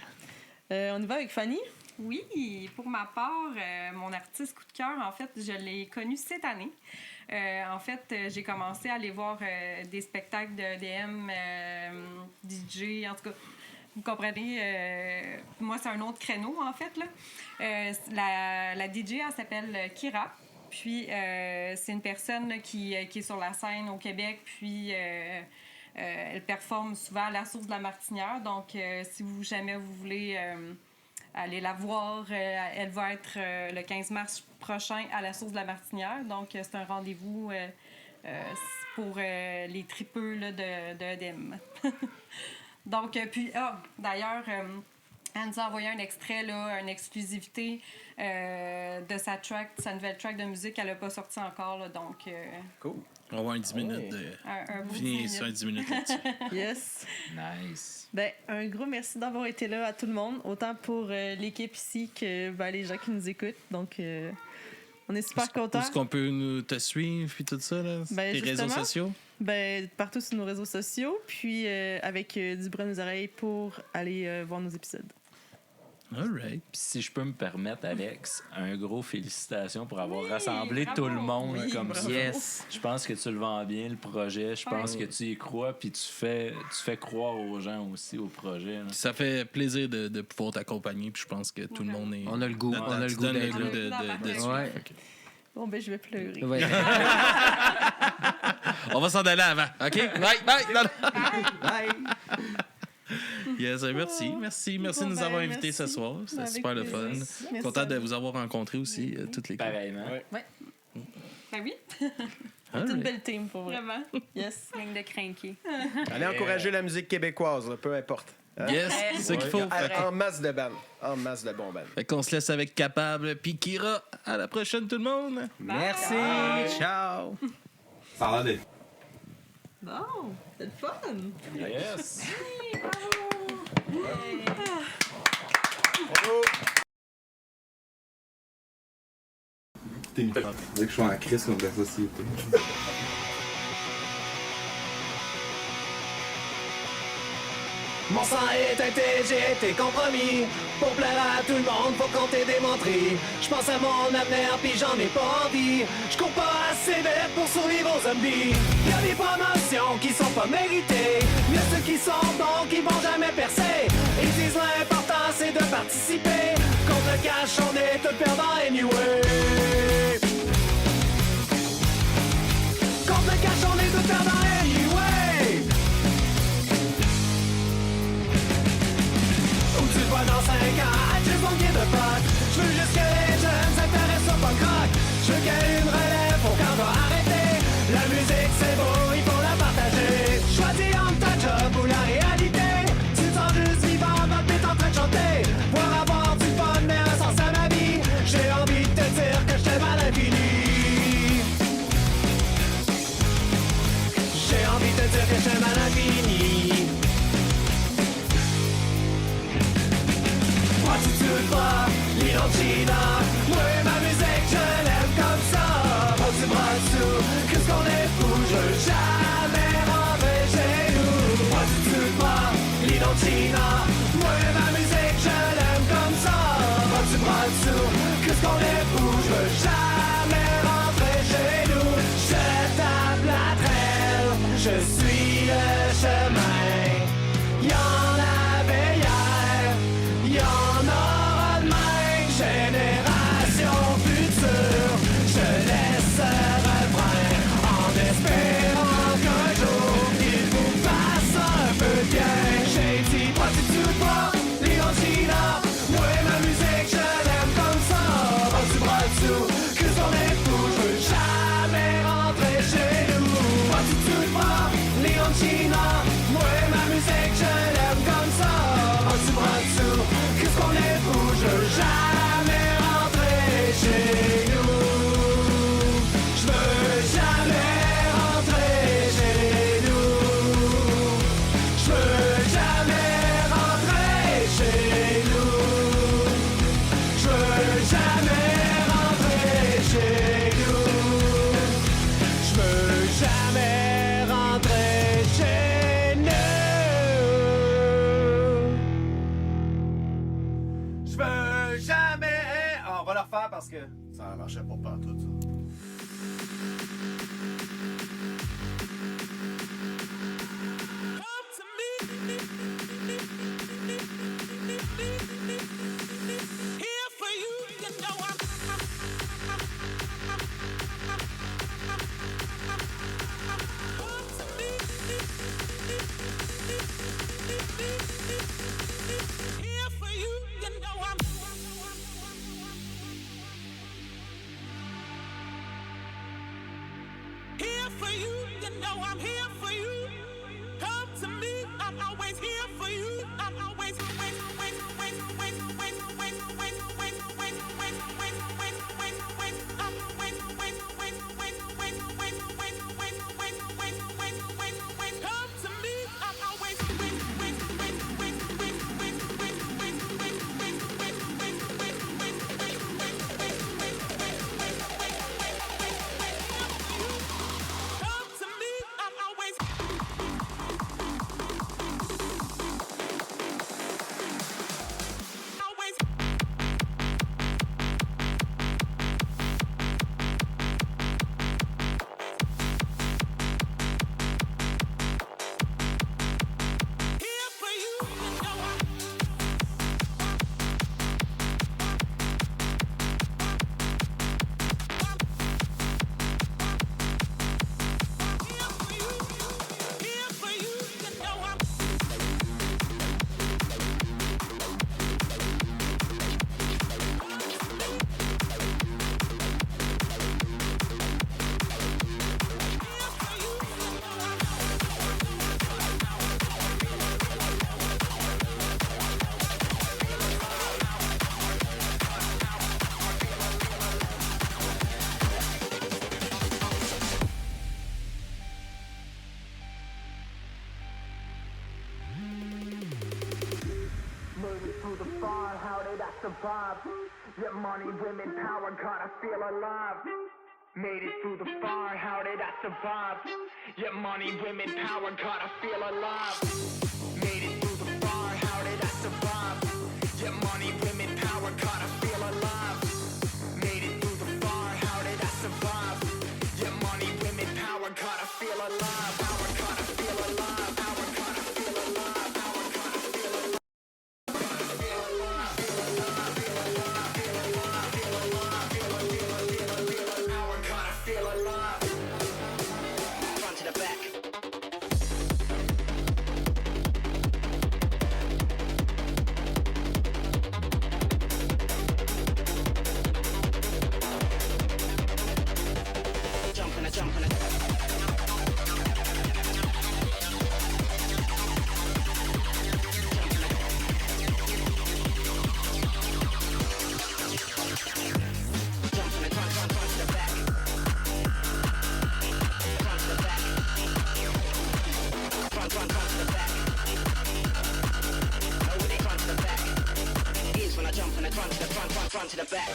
On y va avec Fanny? Oui, pour ma part, mon artiste coup de cœur, en fait, je l'ai connu cette année. En fait, j'ai commencé à aller voir des spectacles de EDM, DJ, en tout cas, vous comprenez, moi, c'est un autre créneau, en fait. Là. La DJ, elle s'appelle Kira. Puis, c'est une personne là, qui est sur la scène au Québec, puis elle performe souvent à la Source de la Martinière. Donc, si jamais vous voulez aller la voir, elle va être le 15 mars prochain à la Source de la Martinière. Donc, c'est un rendez-vous pour les tripeux là, de EDM. Donc, puis, d'ailleurs... elle nous a envoyé un extrait, là, une exclusivité de sa nouvelle track de musique. Elle n'a pas sorti encore, là, donc... Cool. On va avoir un 10 minutes. Finir sur un 10 minutes là-dessus. Yes. Nice. Ben, un gros merci d'avoir été là à tout le monde, autant pour l'équipe ici que les gens qui nous écoutent. Donc, on est super contents. Où est-ce qu'on peut te suivre puis tout ça, là? Ben, tes réseaux sociaux? Ben, partout sur nos réseaux sociaux, puis avec du bras aux oreilles pour aller voir nos épisodes. All right. Puis si je peux me permettre, Alex, un gros félicitations pour avoir rassemblé tout le monde comme ça. Yes. Je pense que tu le vends bien, le projet. Je pense que tu y crois, puis tu fais croire aux gens aussi au projet. Là. Ça fait plaisir de pouvoir t'accompagner, puis je pense que tout le monde est... On a le goût. On a le goût d'être là. de suivre. Ouais. Okay. Bon, ben, je vais pleurer. Ouais. On va s'en aller avant, OK? Bye! Bye! Yes, merci de nous avoir invités ce soir. C'était super le fun. Content de vous avoir rencontrés aussi, toutes les Pareillement. Ouais. Ben oui. C'est une belle team, pour vrai. Vraiment. Yes. Gang de crinqués. Allez encourager la musique québécoise, là, peu importe. Hein? Yes, c'est ce qu'il faut. En masse de bandes. En masse de bons bandes. Fait qu'on se laisse avec Capable. Puis Kira, à la prochaine tout le monde. Merci. Ciao. Ça a l'air Bon, c'est le fun. Yes. T'es une femme. Que je suis en crise contre la société. Mon sang est teinté, j'ai été compromis. Pour plaire à tout le monde, faut compter des menteries. Je pense à mon avenir, puis j'en ai pas envie. Je cours pas assez vite pour survivre aux zombies. Y'a des promotions qui sont pas méritées. Y'a ceux qui sont bons, qui vont jamais percer. Ils disent l'important c'est de participer. Contre le cash, on est tout perdant anyway. Contre le cash, on est tout perdant anyway. Tu le vois dans 5 ans, I just don't give a fuck. Je veux juste que les jeunes s'intéressent au punk rock. Je veux qu'il y ait une relève pour quand on va arrêter. La musique c'est beau, il faut la partager. Choisis entre ta job ou la réalité. Tu te sens juste vivant, votre bête en train de chanter. Pour avoir du fun mais un sens à ma vie. J'ai envie de te dire que je t'aime à l'infini. J'ai envie de te dire que je t'aime à l'infini. L'Inocina, moi et ma musique je l'aime comme ça. Prends du bras dessous, qu'est-ce qu'on est fou. Je veux jamais rentrer chez nous. Prends du bras, l'Inocina, moi et ma musique je l'aime comme ça. Prends du bras dessous, qu'est-ce qu'on est fou. Je veux jamais rentrer chez nous. Je tape la traîne, je suis le chemin. Y'en avait hier, y'en aura demain. Génération la refaire parce que ça marchait pas partout, ça. survive. Get money, women, power, God, I feel alive. Made it through the fire, how did I survive? Get money, women, power, God, I feel alive. Made it through the fire, how did I survive? Get money, women, power, God, I feel alive. Made it through the fire, how did I survive? Get money, women, power, God, I feel alive. Power, God, I feel alive. Power, God, I feel alive. Power, God, I feel alive. Front to the back.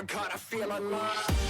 God, I feel alive.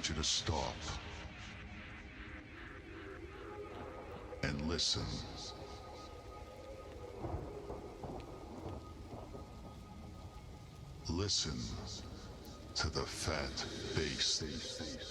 want you to stop and listen. Listen to the fat bass.